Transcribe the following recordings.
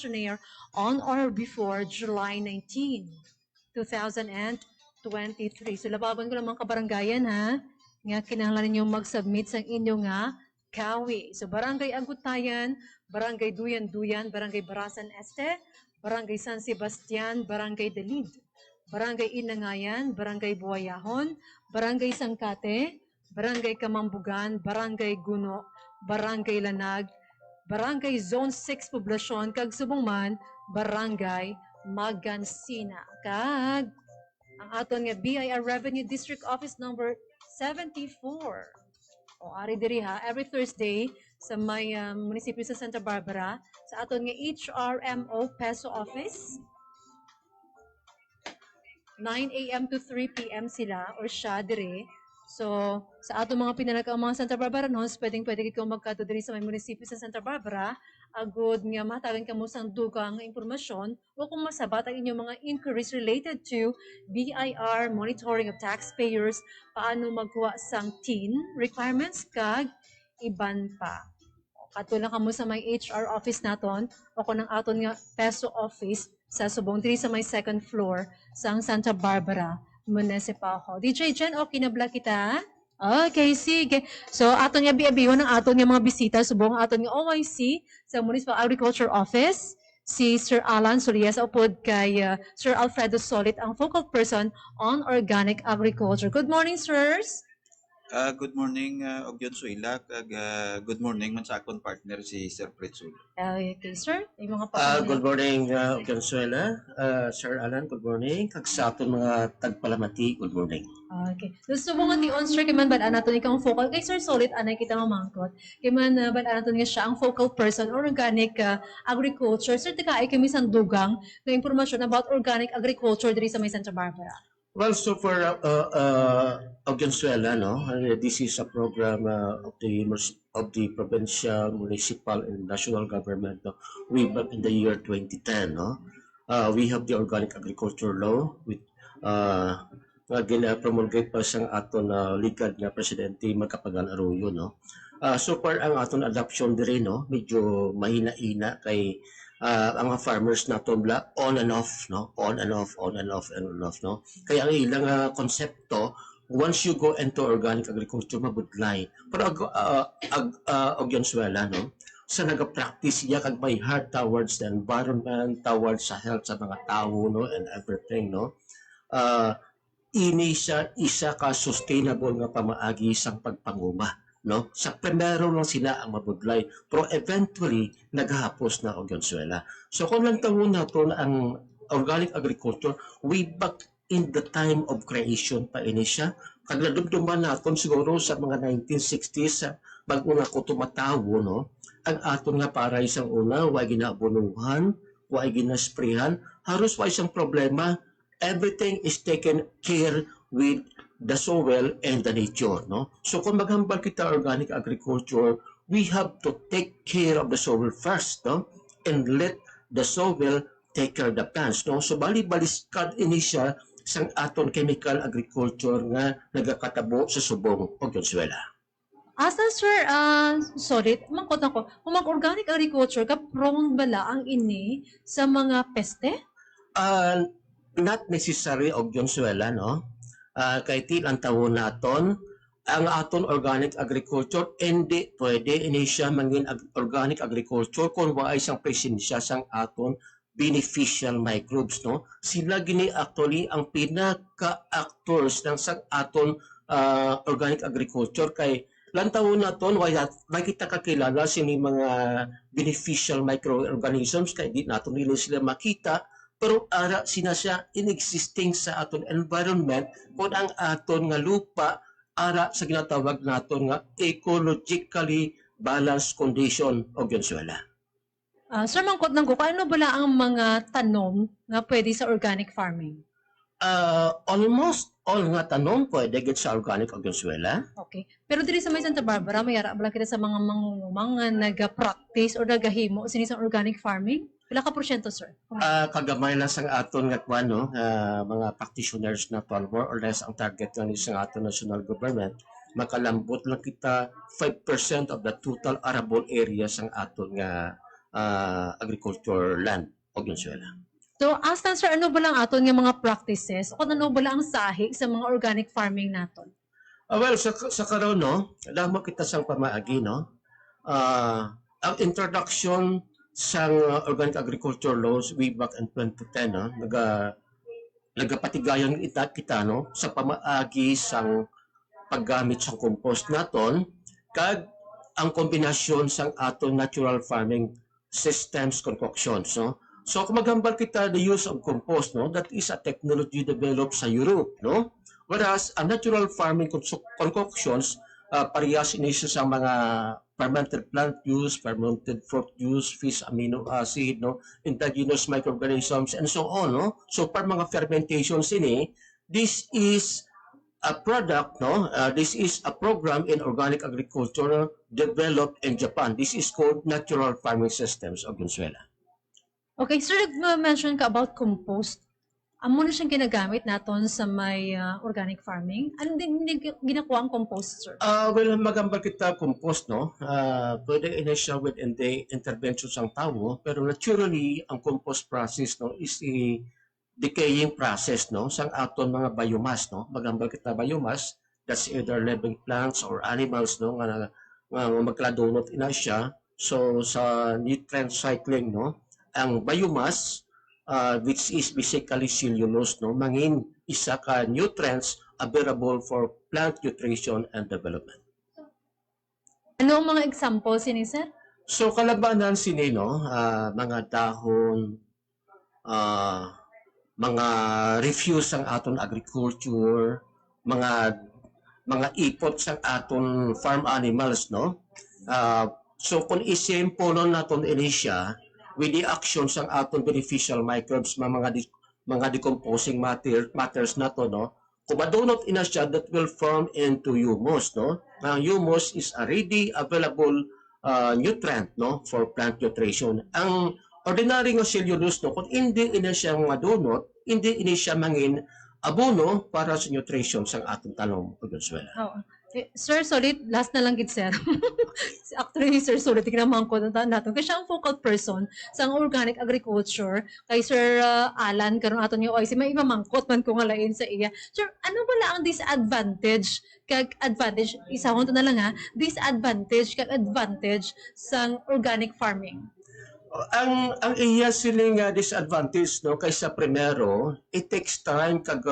Questionnaire on or before July 19, 2023. So lababan ko naman kabaranggayan ha, nga kinahanglan ninyo mag-submit sa inyo nga kawi. So Barangay Agutayan, Barangay Duyan-Duyan, Barangay Barasan Este, Barangay San Sebastian, Barangay Delid, Barangay Inangayan, Barangay Buayahon, Barangay Sangkate, Barangay Kamambugan, Barangay Guno, Barangay Lanag, Barangay Zone 6 Poblasyon, kag subong man, Barangay Magansina. Kag ang aton nga BIR Revenue District Office number 74. O ari diri ha, every Thursday sa may munisipyo sa Santa Barbara, sa aton nga HRMO Peso Office. 9 a.m. to 3 p.m. sila or siya dire. So, sa ato mga pinalagay mga Santa Barbara noons, pwede ikaw magkato diri sa may munisipyo sa Santa Barbara, agud nga matagan ka mo sang dugang impormasyon o kung masabat ang inyong mga inquiries related to BIR, monitoring of taxpayers, paano magkuha sang TIN requirements, kag iban pa. Katulad ka mo sa may HR office naton o kung ang aton nga peso office sa subong diri sa may second floor sa Santa Barbara Municipal Hall. DJ Jen, okay na bla kita? Okay, sige. So, aton nga biabihon ng aton nga mga bisita subong aton nga OIC sa Municipal Agriculture Office, si Sir Alan Sorias upod kay Sir Alfredo Solit, ang focal person on organic agriculture. Good morning, sirs. Good morning, Ogyon Suila. Good morning man sa akong partner si Sir Pretsul. Okay, sir. May mga Good morning, Consuela. Sir Alan, good morning. Kag sa aton mga tagpalamati, good morning. Okay. So, subungan ni on-sir, kay man ba natin ikang focal, kay Sir Solid, anay kita mamangkot. Kay man ba natin nga siya ang focal person, organic agriculture. Sir, tika ay kami isang dugang na impormasyon about organic agriculture diri sa may Santa Barbara. Well, so for Consuela, no, this is a program of the provincial, municipal, and national government. No, way back in the year 2010, no, we have the organic agriculture law with nga gina-promulgate pa siyang aton legal nga presidente Magkapagal Arroyo, no. So far ang aton adoption diri, no, medyo mahina-ina kay ang mga farmers na bla on and off, no, on and off, no. Kaya ang ilang konsepto, once you go into organic agriculture, mabudlay. Pero Ogyansuela, no, sa nag-practice niya kag may heart towards the environment, towards sa health sa mga tao, no, and everything, no. Ini siya isa ka sustainable nga pamaagi sang pagpanguma, no? Sa primero lang sila ang mabudlay, pero eventually naghapos na Ogyansuela. So kung lang tawon nato na ang organic agriculture way back in the time of creation pa ini siya, kag nadumduman naton siguro sa mga 1960s bago na ko tumatawo, no? Ang aton nga para isang una wa ginabunuhan, wa ginasprehan, halos wa isang problema. Everything is taken care with the soil and the nature, no? So kung maghambal kita organic agriculture, we have to take care of the soil first, no? And let the soil take care of the plants, no? So bali-baliskad ini siya sang aton chemical agriculture nga nagakatabo sa subong Ogyansuela. Asa sir, sorry, mangkot ako. Kung mag-organic agriculture ka, prone bala ang ini sa mga peste? Not necessary Ogyansuela, no? Kay tilang tawon naton ang aton organic agriculture hindi pwede ini siya mangin organic agriculture kung wa isang presensya sang aton beneficial microbes, no? Sila gini actually ang pinaka-actors ng sang aton organic agriculture kay lantawon naton wala kita kakilala sini mga beneficial microorganisms kay di naton nila sila makita, pero ara sina siya inexisting sa aton environment kung ang aton nga lupa ara sa ginatawag naton nga ecologically balanced condition Ogyansuela. Sir, mangkot lang ko, paano bala ang mga tanom nga pwede sa organic farming? Almost all nga tanom pwede gid sa organic Ogyansuela. Okay. Pero diri sa may Santa Barbara, may ara bala kita sa mga mangungumang nga naga-practice or nagahimo sinisang organic farming? Pila ka porsyento, sir? Kagamay lang sa aton nga kwano, mga practitioners na 12 more or less ang target nga sa aton national government. Makalambot lang kita 5% of the total arable area sang aton nga agriculture land o Venezuela. So, astan sir, ano ba lang aton nga mga practices? O ano ba lang ang sahi sa mga organic farming naton? Well, sa karon no, alam mo kita sang pamaagi no. Ang introduction sa organic agriculture laws way back in 2010 no, nagapatigayon kita no sa pamaagi sang paggamit sa compost naton kag ang kombinasyon sang aton natural farming systems concoctions no. So kung magambal kita the use of compost no, that is a technology developed sa Europe no. Whereas ang natural farming concoctions parehas ini sa mga fermented plant juice, fermented fruit juice, fish amino acid, no, indigenous microorganisms, and so on. No? So, para mga fermentations ini, this is a product, no? This is a program in organic agriculture developed in Japan. This is called Natural Farming Systems of Venezuela. Okay, sir, nag-mention ka about compost. Amo na siyang ginagamit naton sa may organic farming. Ano din ginakuha ang compost, sir? Well, magambal kita compost, no? Pwede initial within the intervention ng tao, pero naturally, ang compost process, no, is a decaying process, no? Sang aton mga biomass, no? Magambal kita biomass, that's either living plants or animals, no? Nga magkladonot ina siya. So, sa nutrient cycling, no? Ang biomass, which is basically cellulose, no, mangin isa ka nutrients available for plant nutrition and development. Ano ang mga examples ini, sir? So kalabanan sini no, mga dahon, mga refuse ang aton agriculture, mga ipot sa aton farm animals no. So kung isimple naton ini siya, with the actions ng aton beneficial microbes, mga decomposing matters na to, no? Kung madunot ina siya, that will form into humus, no? Ang humus is a ready available nutrient, no? For plant nutrition. Ang ordinary nga cellulose, no? Kung hindi ina siya madunot, hindi ina siya mangin abono para sa nutrition sa ating tanom o Venezuela. Oh. Sir, sorry, last na lang gid, sir. Actually, sir, sorry, tignan ko natin. Kasi siya ang focal person sa organic agriculture. Kay Sir Alan, karon aton yung OIC, may imamangkot man ko nga lain sa iya. Sir, ano wala ang disadvantage kag advantage, isahon to na lang ha, disadvantage kag advantage sa organic farming? Ang iya siling disadvantage no kaysa primero, it takes time kag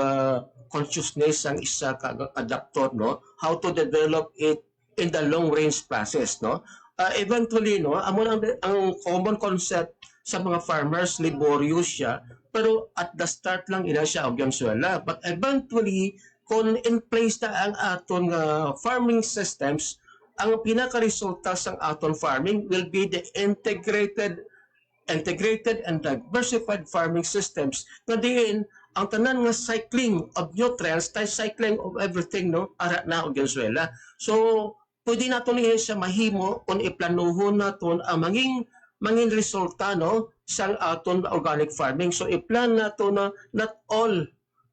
consciousness ang isa kag adapter no how to develop it in the long range process no. Eventually no amo ang common concept sa mga farmers laborious siya pero at the start lang ina siya og Venezuela, but eventually kung in place na ang aton farming systems, ang pinaka-resulta sa aton farming will be the integrated and diversified farming systems na diin ang tanan nga cycling of nutrients, cycling of everything no ara na og Venezuela. So pwede naton niya siya mahimo kung iplanuhon naton ang manging resulta no sa aton organic farming. So i-plan nato na not all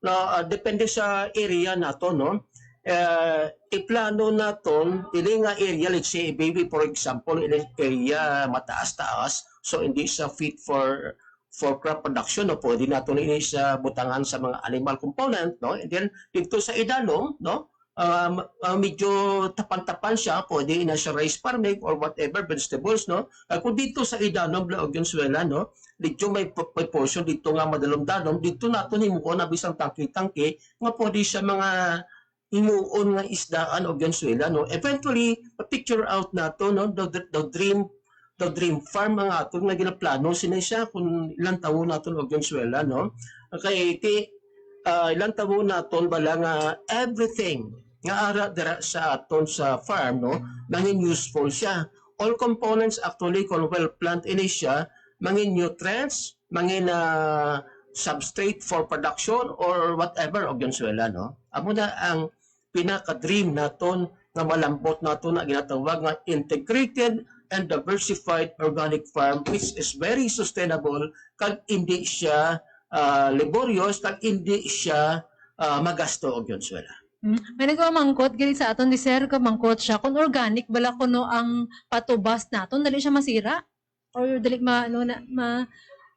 na depende sa area nato no. Iplano naton dili nga area, let's say baby for example in area mataas-taas, so hindi siya fit for crop production no, pwede naton ini siya butangan sa mga animal component no, and then dito sa idanom no, medyo tapan-tapan siya, pwede na siya rice farming or whatever vegetables no. Kung dito sa idanom la og Venezuela no, dito may portion dito nga madalom-dalom, dito naton himuon na bisang tangke-tangke nga pwede siya mga himuon nga isdaan og Venezuela no. Eventually picture out nato no the dream farm ang ato nga ginaplano sina siya kung ilang taon naton og Venezuela no. Kay ilang taon naton bala nga everything nga ara dira sa aton sa farm no mangin useful siya. All components actually kung well plant ini siya mangin nutrients, mangin substrate for production or whatever of Venezuela no. Amo na ang pinaka-dream naton nga malambot naton na ginatawag nga integrated and diversified organic farm which is very sustainable kag hindi siya laborious kag hindi siya magasto og Venezuela. May nagmamangkot gani sa aton di sir ka mangkot siya kung organic bala kuno ang patubas naton dali siya masira. or dili ano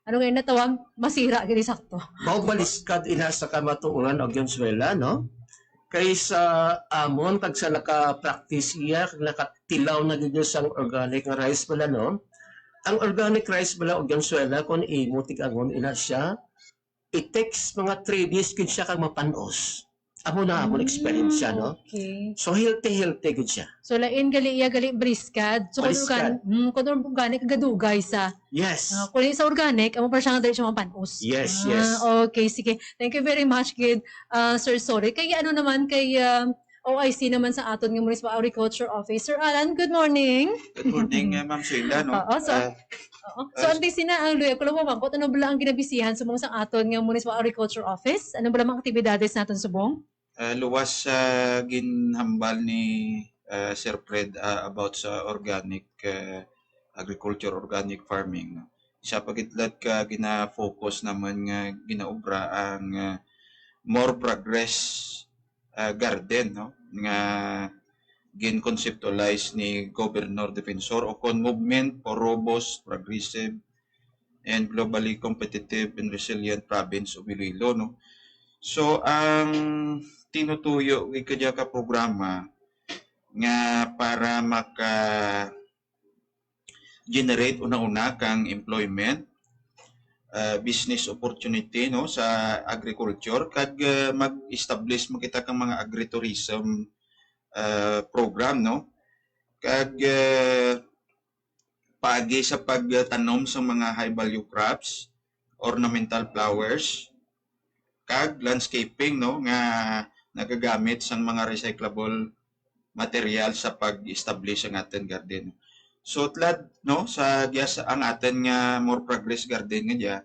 ngayon natawag masira gini sakto. Mao baliskad ina sa kamatuoran og Venezuela, no? Kaysa amon kag sa naka-practice iya kag nakatilaw na gid sang organic nga rice bala, no? Ang organic rice bala og Venezuela kung imo tig-angon ina siya, it takes mga 3 days gid siya kag mapanos. Amo na amon experience siya, no? Okay. So healthy gid siya. So lain gali iya gali briskad. So Briskad. kung organic gadugay sa Yes. kung sa organic amo pa siya nga dili siya mapanos. Yes, yes. Okay, sige. Thank you very much kid Sir Sorry. Kay ano naman kay OIC naman sa aton nga Municipal Agriculture Office. Sir Alan, good morning. Good morning, Ma'am Sheila. No? Oo, so, So anti sina ang luya kulo mo mangkot ano bala ang ginabisihan subong sa aton nga Municipal Agriculture Office? Ano bala mga aktibidades naton subong? Luwas sa ginhambal ni Sir Fred about sa organic agriculture, organic farming. No? Siya pagitlat ka gina-focus naman nga ginaobra ang more progress garden, no? Nga gin-conceptualize ni Governor Defensor o con movement for robust, progressive, and globally competitive and resilient province of Iloilo, no? So ang tinutuyo kaya ka programa nga para maka generate una-una kang employment, business opportunity, no, sa agriculture kag mag-establish mo kita kang mga agritourism program, no, kag paagi sa pagtanom sa mga high value crops, ornamental flowers, kag landscaping, no, nga nagagamit sang mga recyclable material sa pag-establish ang ating garden. So tlad, no, sa ang atin nga more progress garden nga diya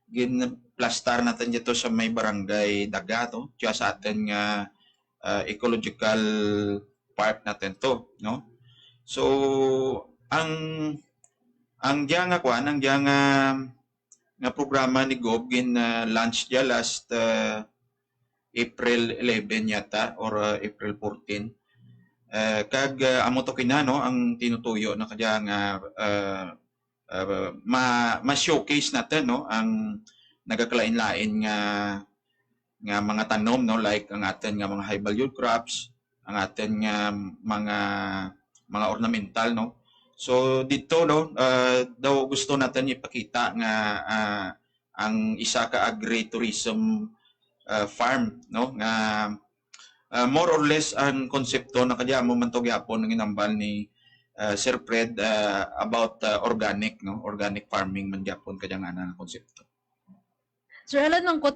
gin-plastar natin dito sa may barangay Daga, to, diya sa atin nga ecological park natin to, no. So ang diya nga kuan, ang diya nga programa ni Gob gin launch diya last April 11 yata or April 14. Kag amo to kina, no, ang tinutuyo na kaya nga ma-showcase natin, no, ang nagakalain-lain nga mga tanom, no, like ang atin nga mga high value crops, ang atin nga mga ornamental, no. So dito, no, daw gusto natin ipakita nga ang isa ka agritourism farm, no, nga more or less ang konsepto na kaya mo man to gyapon ng inambal ni Sir Fred about organic, no, organic farming man gyapon kaya nga na konsepto. Sir Alan, nangkot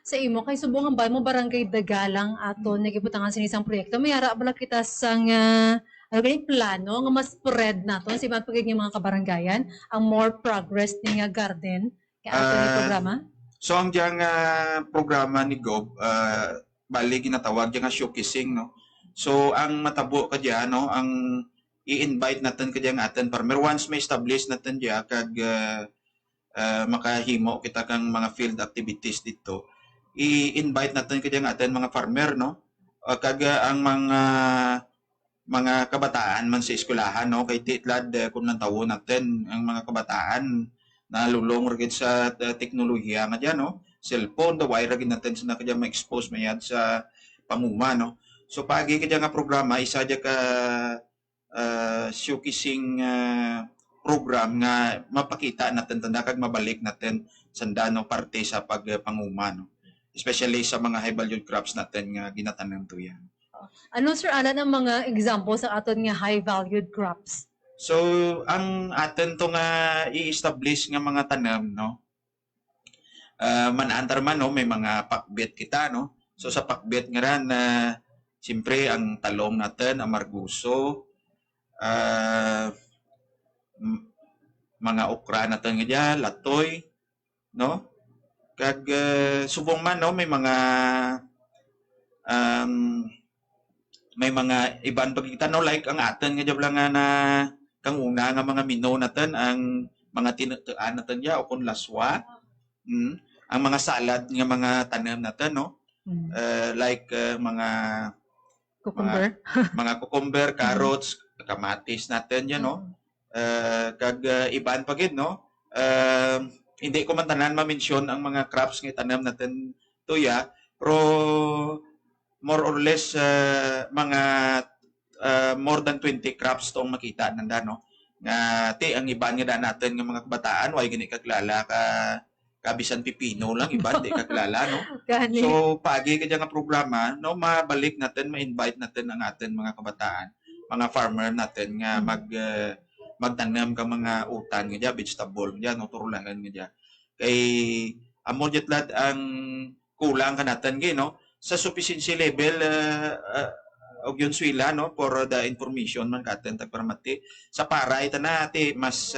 sa imo kay subong ang mo barangay Dagalang aton nagibutangan sinisang proyekto. May ara bala kita sang ano gani plano nga mas spread naton sa ibang pagiging mga kabarangayan ang more progress ni nga garden kay aton nga programa. So ang diyang programa ni Gob bali ginatawag diyang showcasing, no. So ang matabo ka diyan, no, ang i-invite natin ka diyang atin farmer once may establish natin diya kag makahimo kita kang mga field activities dito, i-invite natin kaya atin mga farmer, no, kag ang mga kabataan man sa eskwelahan, no, kay titlad kung nang tawo natin ang mga kabataan nalulong rin sa teknolohiya nga dyan, no, cellphone the wire rin natin sa kaya ma-expose mayad sa pamuma, no. So pagi kaya nga programa isa dya ka showcasing program nga mapakita natin tanda kag mabalik natin sanda, no, parte sa pagpanguma, no, especially sa mga high value crops natin nga ginatanom to yan. Ano Sir Alan ang mga example sa aton nga high valued crops? So ang atin to nga i-establish nga mga tanom, no, manantar man, no, may mga pakbet kita, no. So sa pakbet nga ran siyempre ang talong natin, ang marguso, mga okra natin nga dyan, latoy, no? Kag subong man, no, may mga ibang pagkita, no, like ang atin nga dyan lang na kang una nga mga mino natin, ang mga tinutuan natin dyan, o kung laswa, ang mga salad nga mga tanim natin, no? Like mga Cucumber. mga cucumber, carrots, kamatis natin yan, no? kag iban pa gid no. Hindi ko man tanan ma-mention ang mga crops nga itanom natin tuya, pero more or less mga more than 20 crops tong makita nanda no. Nga ang iban nga natin nga mga kabataan way gini kaklala ka kabisan pipino lang iban di kaklala no. Gani. So pagi kaya nga programa no mabalik natin ma-invite natin ang atin mga kabataan, mga farmer natin nga magtanim ka mga utan nga vegetable nga no turulangan nga kay amo lad ang kulang ka natin gi no sa sufficiency level og yun swila no for the information man katen tagparamati sa para ita na ati mas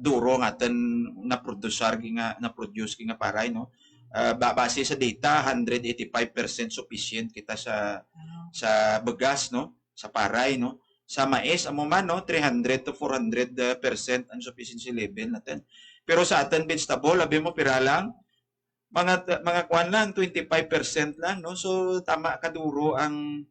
duro nga atin na producer na produce nga paray no. Base sa data 185% sufficient kita sa bagas no, sa paray no. Sa mais amo man no 300 to 400% ang sufficiency level natin. Pero sa atin vegetable abi mo pira lang mga kwan lang 25% lang no. So tama kaduro ang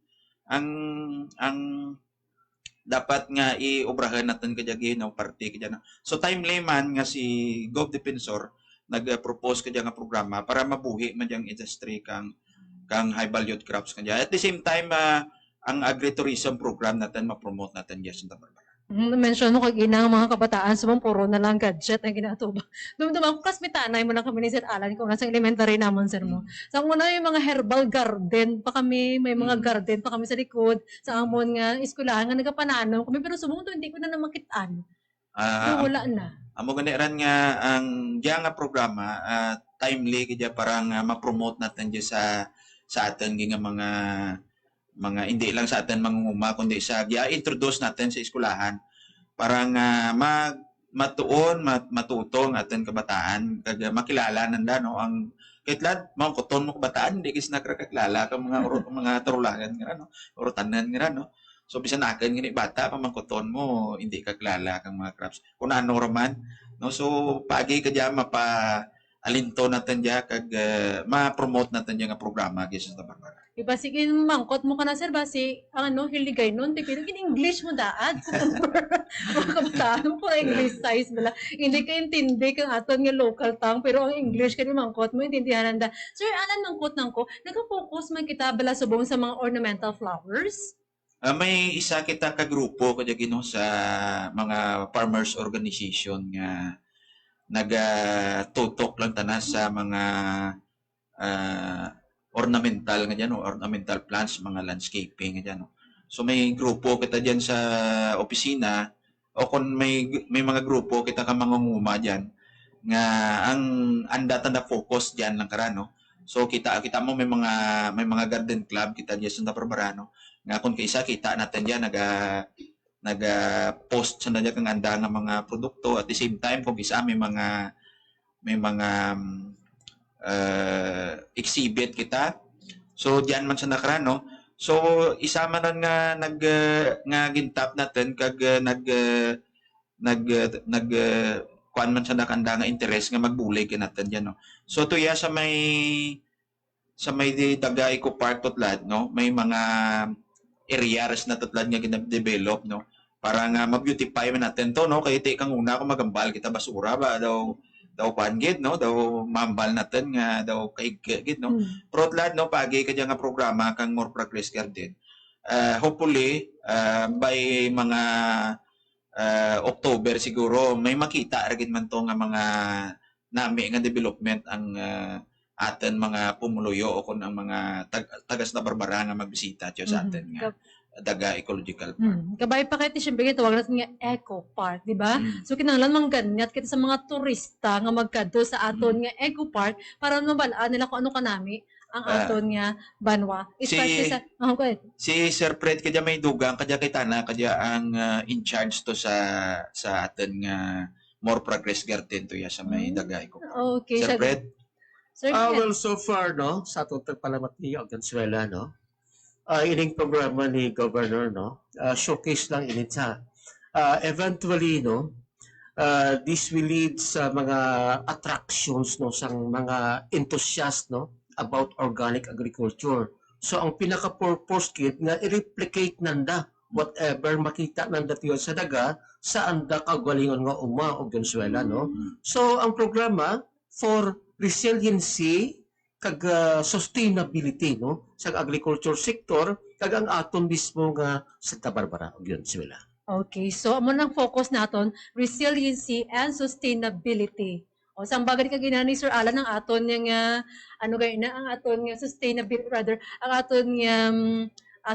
dapat nga iobrahan natin kadya no parte kadya na. So timely man nga si Gov Defensor nag-propose kadya nga programa para mabuhi man yang industry kang high valued crops kadya. At the same time ang agritourism program natin ma-promote natin yes Santa Barbara. Mention mo kag inang mga kabataan sumang puro na lang gadget ang ginatuba. Dumdum ako kas mitanay mo lang kami ni Sir Alan kung nasa elementary namon sir mo. Sa una yung mga herbal garden pa kami, may mga garden pa kami sa likod sa amon nga eskwelahan nga nagapananaw kami pero subong to hindi ko na namakitaan. Wala na. Amo ganiran nga ang diya nga programa timely kaya parang ma-promote natin diya sa atin nga mga hindi lang sa atin mangunguma kundi sa introduce natin sa eskwelahan parang matuon matutong atin kabataan kag makilala nanda no ang kitlad mga kuton mo kabataan hindi kis nakakakilala ka mga turulangan nga no urutanan nga no. So bisan akin gini bata pamangkuton mo hindi kakilala kang mga crops kun ano raman no. So pagi kadya mapa alinto natin diya kag ma-promote natin diya nga programa sa Santa Barbara. Iba sige mangkot mo ka na sir basi ano hiligay nun pero kin English mo daad mga kabataan po English size bala hindi ka intindi kang aton nga local tongue pero ang English kani mangkot mo intindihan da. Sir anan mangkot nang ko naka-focus man kita bala subong sa mga ornamental flowers. May isa kita ka grupo kadya gino sa mga farmers organization nga nagatutok lang tanan sa mga ornamental nga dyan, no? Ornamental plants, mga landscaping nga dyan. No? So may grupo kita dyan sa opisina o kung may mga grupo kita ka mangunguma dyan nga ang andata na focus dyan lang kara no. So kita mo may mga garden club kita dyan sa Santa Barbara no. Nga kung kaisa kita natin dyan post sa nadya kang anda nga mga produkto at the same time kung isa may mga exhibit kita. So diyan man sa nakaraan no. So isa man nga nga gintap natin kag kuan man sa nakanda nga interest nga magbulig natin diyan no. So tuya sa may Daga Eco Park tutlad no, may mga areas na tutlad nga gina-develop no para nga ma-beautify man natin to no kay kang una kung magambal kita basura ba daw pangit no daw mambal natin nga daw kaigit no protlad no pagi kadya nga programa kang More Progress Garden hopefully by mga October siguro may makita ra gid man to nga mga nami nga development ang aten mga pumuluyo o kun ang mga tagas na Barbara nga magbisita sa aten nga Daga Ecological Park. Kabay pa kay siyempre tawag natin nga Eco Park, di ba? So kinahanglan man ganyat kita sa mga turista nga magkadto sa aton nga Eco Park para mabalaan nila kung ano kanami ang aton nga banwa. Especially si Sir Fred kadya may dugang kadya kay tana kadya ang in charge to sa aton nga More Progress Garden to ya sa may Daga Eco Park. Okay, Sir Fred. Well, so far, no, sa atong tagpalamat ni Valenzuela, no, ining programa ni Governor, no, showcase lang init sa. Eventually, no, this will lead sa mga attractions, no, sa mga enthusiasts, no, about organic agriculture. So, ang pinaka-purpose kit na i-replicate nanda whatever makita ng datiyon sa daga, saan da kagalingon nga o Venezuela, no? So, ang programa for resiliency kag sustainability, no? Sa agriculture sector, kag ang aton mismo nga Santa Barbara o Venezuela. Okay, so amo nang focus naton resiliency and sustainability. O sang bagay ka ginani Sir Alan ang aton nga ano gay na ang aton nga sustainability rather ang aton nga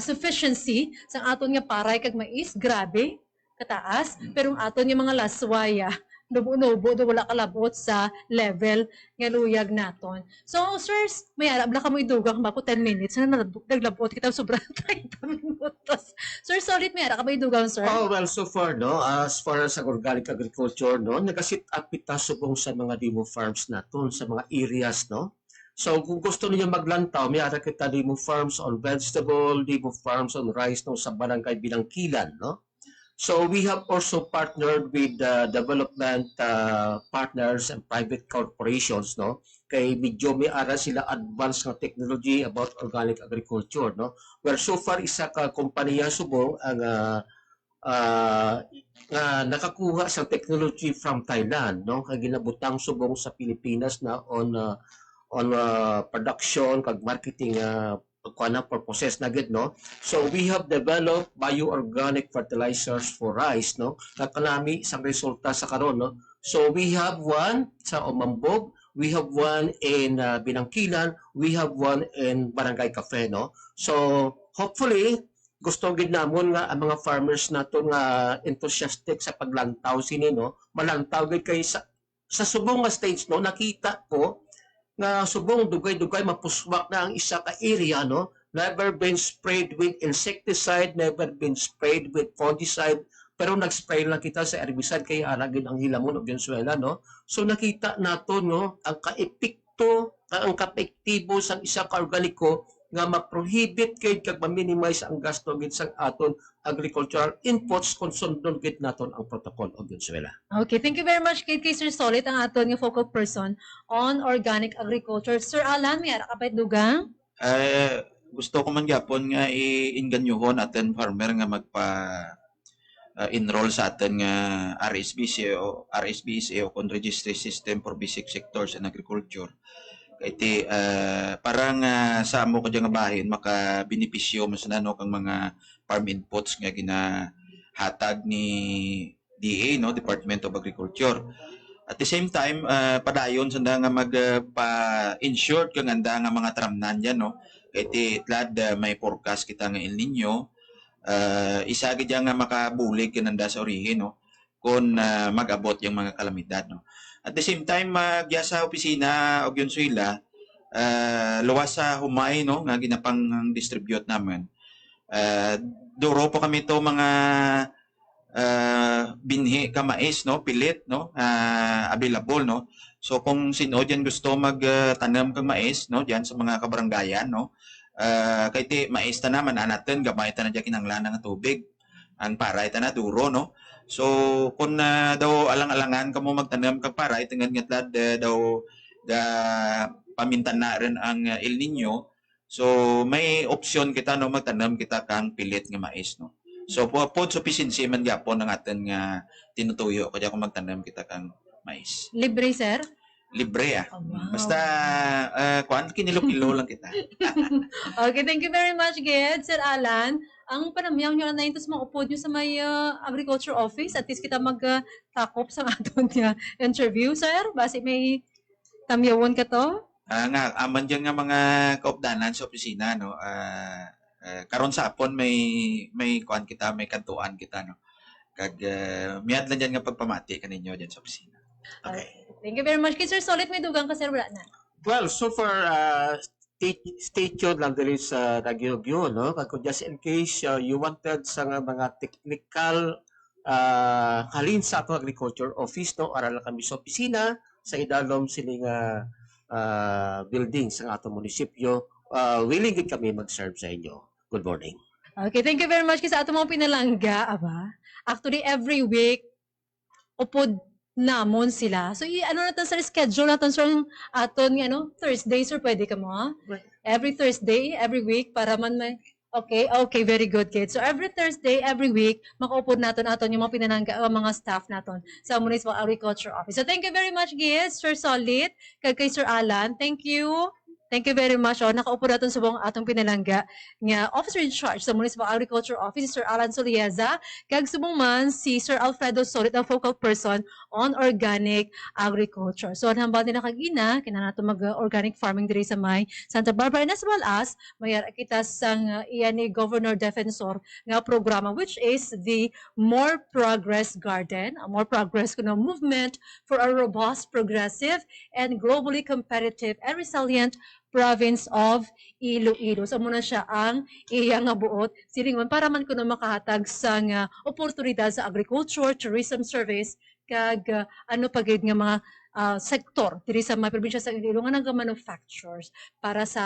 sufficiency sang aton nga paray kag mais grabe kataas pero ang aton nga mga laswaya nubo-nubo do wala kalabot sa level nga luyag naton. So sirs, may arab la ka mo idugang bako 10 minutes na naglabot kita sobrang 30 minutos. Sir, solid may ara ka ba idugang sir? Oh, well, so far, no, as far as ang organic agriculture, no, nagasit up ita subong sa mga demo farms naton, sa mga areas, no. So, kung gusto niyo maglantaw, may ara kita demo farms on vegetable, demo farms on rice, no, sa barangay Bilangkilan, no. So, we have also partnered with development partners and private corporations, no, kay medyo may ara sila advanced nga technology about organic agriculture, no. Where so far isa ka kompanya subong ang nakakuha sa technology from Thailand, no, kay ginabutang subong sa Pilipinas na on production kag marketing kuana purposes na gid, no. So we have developed bioorganic fertilizers for rice, no, na kanami isang resulta sa karon, no. So we have one sa Omambog, we have one in Binangkilan, we have one in Barangay Cafe, no. So hopefully gusto gid namon nga ang mga farmers nato nga enthusiastic sa paglantaw sini, no, malantaw gid kay sa subong nga stage, no, nakita ko nga subong dugay-dugay mapuswak na ang isa ka area, no, never been sprayed with insecticide, never been sprayed with fungicide, pero nag-spray lang kita sa herbicide kay aragin ang hilamon og Venezuela, no. So nakita nato, no, ang kaepekto, ang kapektibo sang isa ka organiko nga ma-prohibit kay kag ma-minimize ang gasto gid sang aton agricultural inputs kung sundon gid naton ang protocol of Venezuela. Okay, thank you very much kay Sir Solid ang aton nga focal person on organic agriculture. Sir Alan, may ara ka pa dugang? Gusto ko man gyapon nga i-inganyohon aten farmer nga magpa enroll sa atin nga RSBC o kon Registry System for Basic Sectors in Agriculture. Iti parang sa amo ko nga bahin makabenepisyo mas nano kang mga farm inputs nga ginahatag ni DA, no, Department of Agriculture. At the same time padayon sanda nga magpa-insure kang anda nga mga tramnan diyan, no. Iti tlad may forecast kita nga El Nino, isa gid nga makabulig kinanda sa orihin, no, kung mag-abot yung mga kalamidad, no. At the same time, magya sa opisina og Venezuela, luwas sa humay, no, nga ginapang distribute naman. Duro po kami to mga binhi ka mais, no, pilit, no, available, no. So kung sino diyan gusto magtanam kang mais, no, diyan sa mga kabaranggayan, no, kay ti mais ta naman anaten gamay ta na diyan kinanglan nga tubig. Ang paray ta na duro, no. So kung daw alang-alangan kamo magtanom kag paray tengan nga daw pamintan na rin ang El Nino. So may opsyon kita, no, magtanom kita kang pilit nga mais, no. So pod sufficiency man gyapon ang aten nga tinutuyo kaya kung magtanom kita kang mais. Libre, sir? Libre Oh, wow. Basta kuan kinilo-kilo lang kita. Okay, thank you very much, Ged, Sir Alan. Ang panamyaw nyo na ito sa mga upod nyo sa may agriculture office. At least kita mag-takop sa aton niya interview, sir. Basi may tamyawon ka to? Nga aman diyan nga mga kaupdanan sa opisina, no. Karon sa hapon may kuan kita, may kantuan kita, no. Kag miad lang diyan nga pagpamati kaninyo diyan sa opisina. Okay. Thank you very much. Kay Sir Solid, may dugang ka, sir, wala na. Well, so far, stay tuned lang dili sa Nagyo-Gyo, no? Kung just in case you wanted sa mga technical halin sa ato agriculture office, no? Aral lang kami sa opisina, sa idalom sining building sa ato munisipyo. Willing gid kami mag-serve sa inyo. Good morning. Okay, thank you very much kasi ato mga pinalangga, aba. Actually, every week, upod namon sila. So, ano natin sa schedule natin sa aton, Thursday, sir, pwede ka mo, ha? Every Thursday, every week, para man may Okay, very good, kids. So every Thursday, every week, makaupod naton yung mga pinanangga, mga staff naton sa Municipal Agriculture Office. So thank you very much, kids, Sir Solid, kay Sir Alan. Thank you. Thank you very much. Nakaupo naton sa buong atong pinalangga nga officer in charge sa Municipal Agriculture Office, Sir Alan Solieza, kag subong man si Sir Alfredo Solid, ang focal person on organic agriculture. So hambal din na kagina, kinanato mag-organic farming diri sa may Santa Barbara, and as well as mayara kita sang iyan ni Governor Defensor nga programa, which is the More Progress Garden, a more progress kuno movement for a robust, progressive, and globally competitive and resilient province of Iloilo. So muna siya ang iya nga buot silingon para man kuno makahatag sang oportunidad sa agriculture, tourism service kag ano pagid nga mga sektor diri sa mga probinsya sa Iloilo nga nag-manufacturers para sa